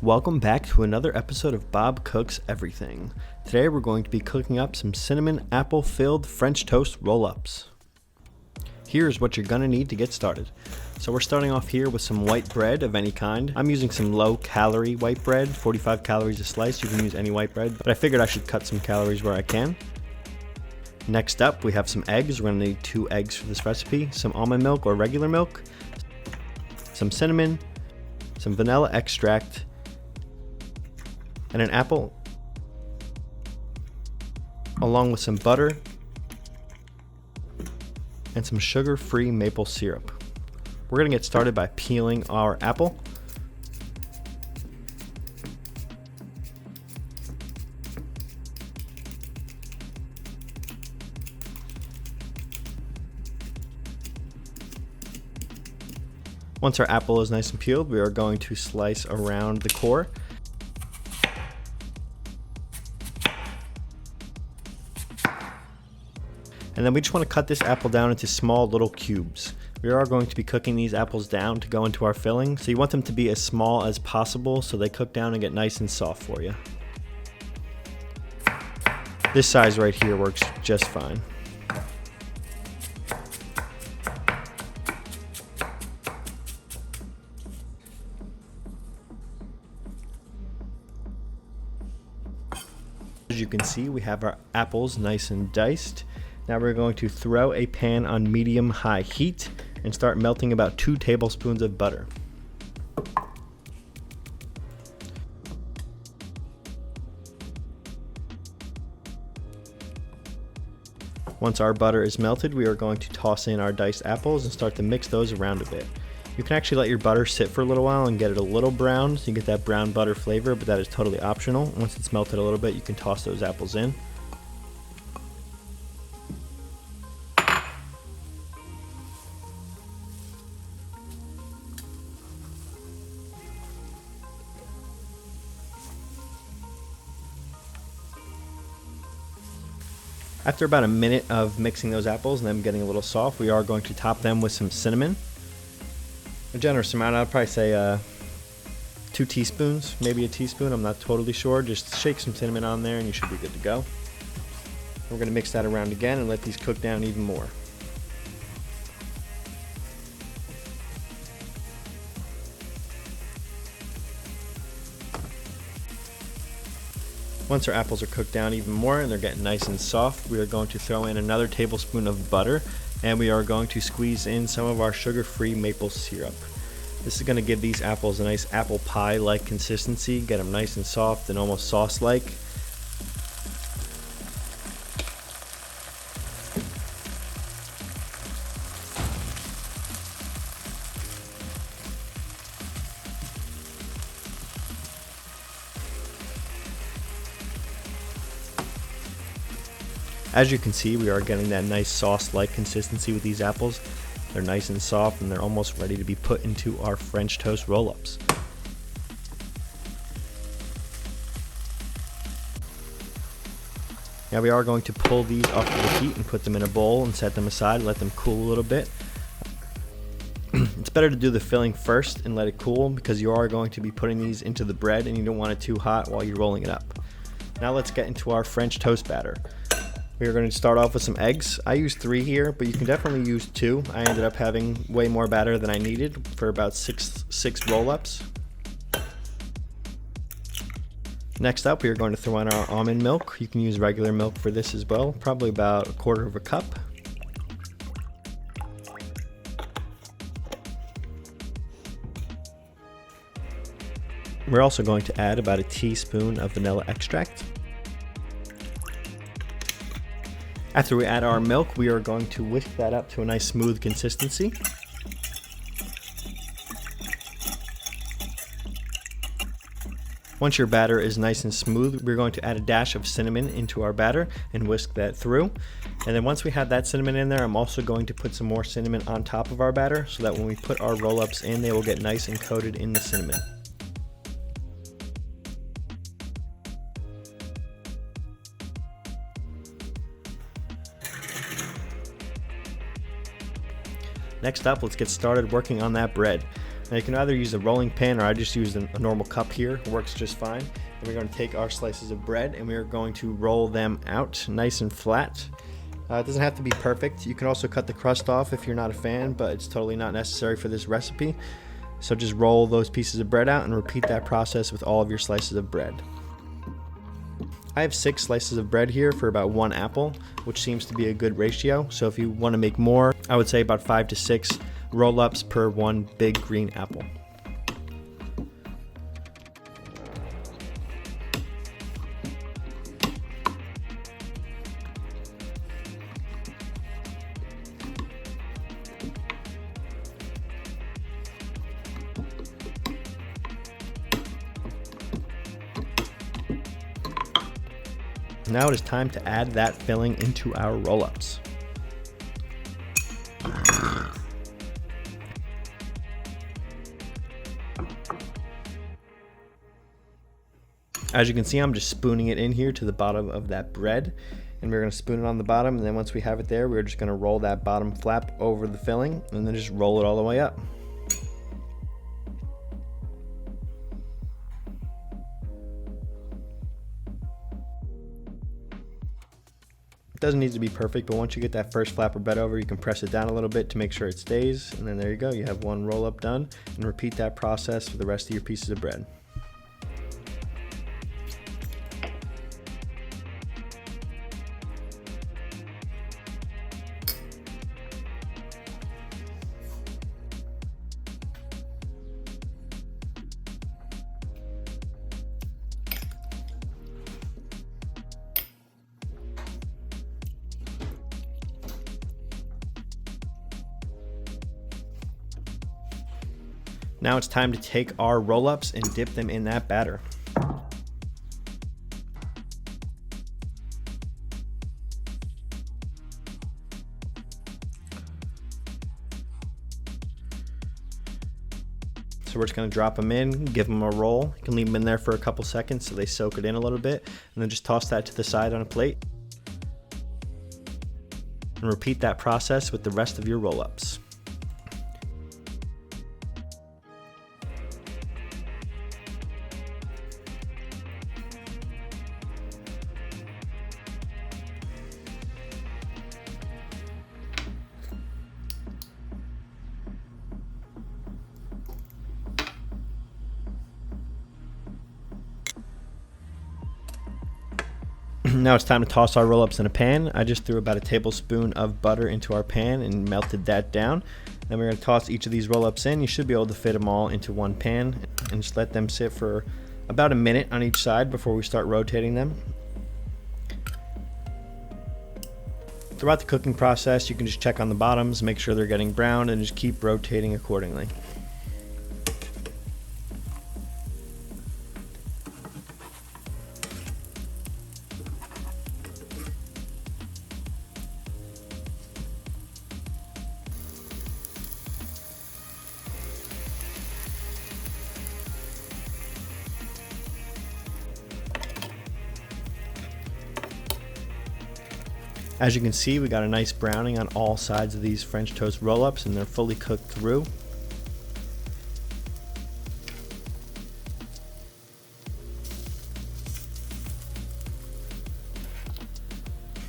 Welcome back to another episode of Bob Cooks Everything. Today we're going to be cooking up some cinnamon apple filled French toast roll-ups. Here's what you're going to need to get started. So we're starting off here with some white bread of any kind. I'm using some low calorie white bread, 45 calories a slice. You can use any white bread, but I figured I should cut some calories where I can. Next up, we have some eggs. We're going to need 2 eggs for this recipe, some almond milk or regular milk, some cinnamon, some vanilla extract, and an apple, along with some butter and some sugar-free maple syrup. We're going to get started by peeling our apple. Once our apple is nice and peeled, we are going to slice around the core. And then we just want to cut this apple down into small little cubes. We are going to be cooking these apples down to go into our filling, so you want them to be as small as possible so they cook down and get nice and soft for you. This size right here works just fine. As you can see, we have our apples nice and diced. Now we're going to throw a pan on medium-high heat and start melting about 2 tablespoons of butter. Once our butter is melted, we are going to toss in our diced apples and start to mix those around a bit. You can actually let your butter sit for a little while and get it a little brown so you get that brown butter flavor, but that is totally optional. Once it's melted a little bit, you can toss those apples in. After about a minute of mixing those apples and them getting a little soft, we are going to top them with some cinnamon. A generous amount, I'd probably say 2 teaspoons, maybe a teaspoon, I'm not totally sure. Just shake some cinnamon on there and you should be good to go. We're going to mix that around again and let these cook down even more. Once our apples are cooked down even more and they're getting nice and soft, we are going to throw in another tablespoon of butter and we are going to squeeze in some of our sugar-free maple syrup. This is going to give these apples a nice apple pie-like consistency, get them nice and soft and almost sauce-like. As you can see, we are getting that nice sauce-like consistency with these apples. They're nice and soft and they're almost ready to be put into our French toast roll-ups. Now we are going to pull these off of the heat and put them in a bowl and set them aside and let them cool a little bit. It's better to do the filling first and let it cool because you are going to be putting these into the bread and you don't want it too hot while you're rolling it up. Now let's get into our French toast batter. We are going to start off with some eggs. I used 3 here, but you can definitely use 2. I ended up having way more batter than I needed for about six roll-ups. Next up, we are going to throw in our almond milk. You can use regular milk for this as well, probably about 1/4 cup. We're also going to add about a teaspoon of vanilla extract. After we add our milk, we are going to whisk that up to a nice smooth consistency. Once your batter is nice and smooth, we're going to add a dash of cinnamon into our batter and whisk that through. And then once we have that cinnamon in there, I'm also going to put some more cinnamon on top of our batter so that when we put our roll-ups in, they will get nice and coated in the cinnamon. Next up, let's get started working on that bread. Now you can either use a rolling pin, or I just use a normal cup here. It works just fine. And we're going to take our slices of bread and we're going to roll them out nice and flat. It doesn't have to be perfect. You can also cut the crust off if you're not a fan, but it's totally not necessary for this recipe. So just roll those pieces of bread out and repeat that process with all of your slices of bread. I have 6 slices of bread here for about 1 apple, which seems to be a good ratio. So if you want to make more, I would say about 5 to 6 roll-ups per 1 big green apple. Now it is time to add that filling into our roll-ups. As you can see, I'm just spooning it in here to the bottom of that bread, and we're going to spoon it on the bottom, and then once we have it there, we're just going to roll that bottom flap over the filling and then just roll it all the way up. It doesn't need to be perfect, but once you get that first flap of bread over, you can press it down a little bit to make sure it stays, and then there you go, you have 1 roll up done, and repeat that process for the rest of your pieces of bread. Now it's time to take our roll-ups and dip them in that batter. So we're just going to drop them in, give them a roll. You can leave them in there for a couple seconds so they soak it in a little bit, and then just toss that to the side on a plate. And repeat that process with the rest of your roll-ups. Now it's time to toss our roll-ups in a pan. I just threw about a tablespoon of butter into our pan and melted that down. Then we're going to toss each of these roll-ups in. You should be able to fit them all into one pan and just let them sit for about a minute on each side before we start rotating them. Throughout the cooking process, you can just check on the bottoms, make sure they're getting brown, and just keep rotating accordingly. As you can see, we got a nice browning on all sides of these French toast roll-ups, and they're fully cooked through.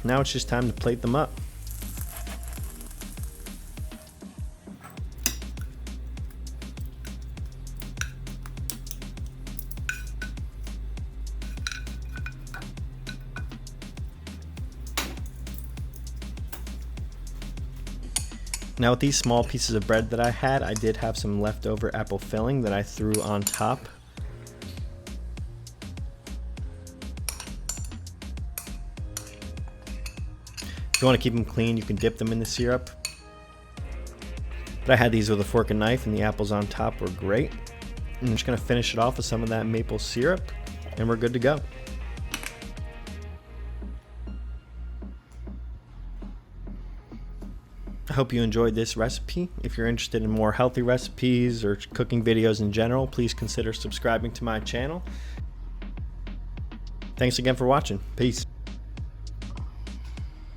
Now it's just time to plate them up. Now with these small pieces of bread that I had, I did have some leftover apple filling that I threw on top. If you want to keep them clean, you can dip them in the syrup. But I had these with a fork and knife, and the apples on top were great. I'm just going to finish it off with some of that maple syrup, and we're good to go. I hope you enjoyed this recipe. If you're interested in more healthy recipes or cooking videos in general, please consider subscribing to my channel. Thanks again for watching. Peace.